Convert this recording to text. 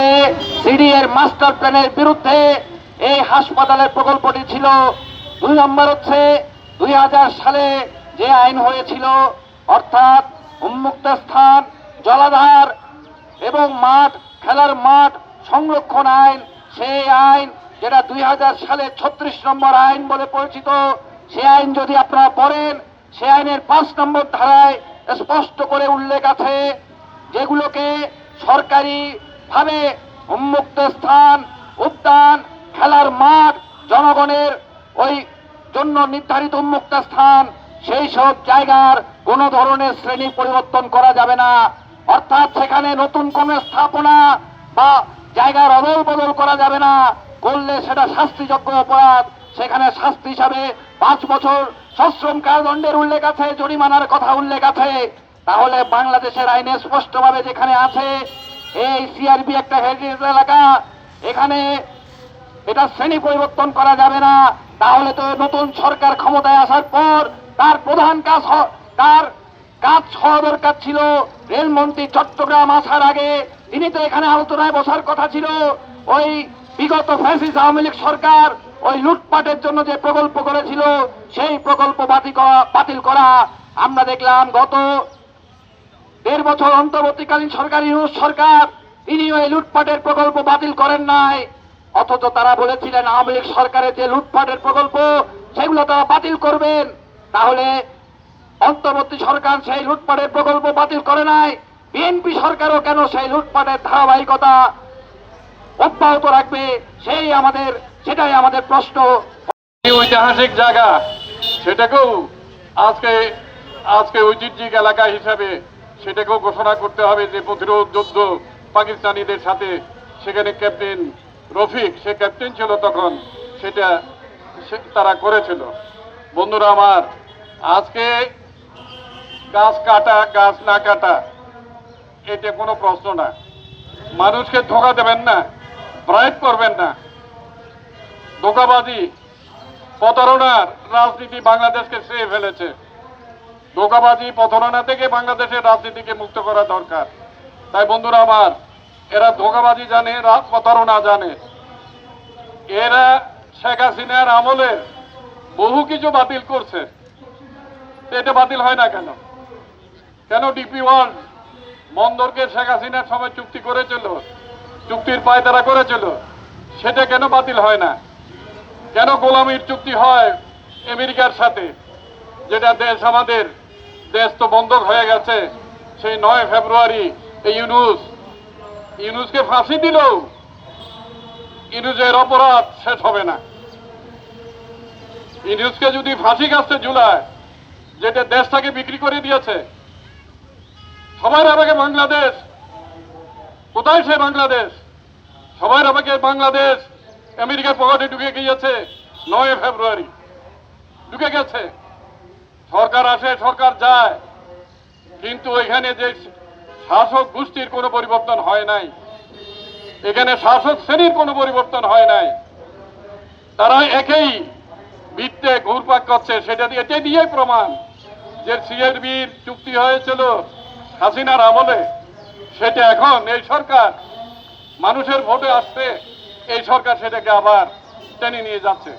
CD এর master প্ল্যানের বিরুদ্ধে এই হাসপাতালের প্রকল্পটি ছিল। 2 নম্বর হচ্ছে 2000 সালে যে আইন হয়েছিল, অর্থাৎ উন্মুক্ত স্থান, জলাধার এবং মাঠ, খেলার মাঠ সংরক্ষণ আইন। সেই আইন যেটা 2000 সালে 36 নম্বর আইন বলে পরিচিত, সে আইন যদি আপনারা পড়েন, সে আইনের 5 নম্বর ধারায় স্পষ্ট করে উল্লেখ আছে যেগুলোকে সরকারি ভাবে উন্মুক্ত স্থান, উদ্যান, খেলার মাঠ, জনগণের ওই জন্য নির্ধারিত উন্মুক্ত স্থান, সেই সব জায়গার কোন ধরনের শ্রেণী পরিবর্তন করা যাবে না। অর্থাৎ সেখানে নতুন কোন স্থাপনা বা জায়গার অদল বদল করা যাবে না। করলে সেটা শাস্তিযোগ্য অপরাধ। সেখানে শাস্তি হিসাবে 5 বছর সশ্রম কারাদণ্ডের উল্লেখ আছে, জরিমানার কথা উল্লেখ আছে। তাহলে বাংলাদেশের আইনে স্পষ্টভাবে যেখানে আছে এই সিআরবি একটা হেরিটেজ এলাকা, এখানে এটা শ্রেণী পরিবর্তন করা যাবে না। তাহলে তো নতুন সরকার ক্ষমতায় আসার পর তার প্রধান কাজ হওয়া দরকার ছিল রেলমন্ত্রী চট্টগ্রাম আসার আগে। তিনি তো এখানে আলোচনায় বসার কথা ছিল। ওই বিগত ফ্যাসিস্ট আওয়ামী লীগ সরকার ওই লুটপাটের জন্য যে প্রকল্প করেছিল, সেই প্রকল্প বাতিল করা। আমরা দেখলাম গত 1.5 বছর অন্তর্বর্তীকালীন সরকার, ইউনূস সরকার, তিনি ওই লুটপাটের প্রকল্প বাতিল করেন নাই। অথচ তারা বলেছিলেন আওয়ামী লীগ সরকারের যে লুটপাটের প্রকল্প সেগুলো তারা বাতিল করবেন। তাহলে অন্তর্বর্তী সরকার সেই লুটপাটের প্রকল্প বাতিল করে নাই, বিএনপি সরকারও কেন সেই লুটপাটের ধারাবাহিকতা অব্যাহত রাখবে? সেটাই আমাদের প্রশ্ন। ঐতিহাসিক জায়গা, সেটাকেও আজকে ঐতিহ্যিক এলাকা হিসাবে সেটাকেও ঘোষণা করতে হবে যে প্রতিরোধ যুদ্ধ পাকিস্তানিদের সাথে, সেখানে ক্যাপ্টেন রফিক, সে ক্যাপ্টেন ছিল তখন, সেটা তারা করেছিল। বন্ধুরা আমার, আজকে গাছ কাটা, গাছ না কাটা, এটা কোনো প্রশ্ন না। মানুষকে ধোঁকা দেবেন না, ব্রাইব করবেন না। ধোঁকাবাজি, প্রতারণার রাজনীতি বাংলাদেশকে ছেয়ে ফেলেছে। ধোঁকাবাজি, প্রতারণা থেকে বাংলাদেশের রাজনীতিকে মুক্ত করা দরকার। তাই বন্ধুরা আমার, এরা ধোঁকাবাজি জানে, প্রতারণা জানে। এরা শেখ হাসিনার আমলে বহু কিছু বাতিল করছে। এটা বাতিল হয় না কেন? কেন ডিপি ওয়ার্ল্ড বন্দরকে শেখ হাসিনার সময় চুক্তি করেছিল, চুক্তির পায়তারা করেছিল, সেটা কেন বাতিল হয় না? কেন গোলামির চুক্তি হয় আমেরিকার সাথে, যেটা আমাদের দেশ তো বন্ধক হয়ে গেছে। সেই 9 ফেব্রুয়ারি এই ইউনূসকে ফাঁসি দিল, ইউনূসের অপরাধ শেষ হবে না। ইউনূসকে যদি ফাঁসি কাটতে ঝুলায়, যেটা দেশটাকে বিক্রি করে দিয়েছে। সবার আগে বাংলাদেশ কোথায়? সে বাংলাদেশ সবার আগে বাংলাদেশ আমেরিকার পকেটে ঢুকে গিয়েছে। 9 ফেব্রুয়ারি ঢুকে গেছে। সরকার আসে, সরকার যায়, কিন্তু এখানে যে শাসক গোষ্ঠীর কোনো পরিবর্তন হয় নাই, এখানে শাসক শ্রেণীর কোনো পরিবর্তন হয় নাই। তারা একই বৃত্তে ঘুরপাক করছে। এটা দিয়ে প্রমাণ যে সিআরবির চুক্তি হয়েছিল হাসিনার আমলে, সেটা এখন এই সরকার মানুষের ভোটে আসছে, এই সরকার সেটাকে আবার টেনে নিয়ে যাচ্ছে।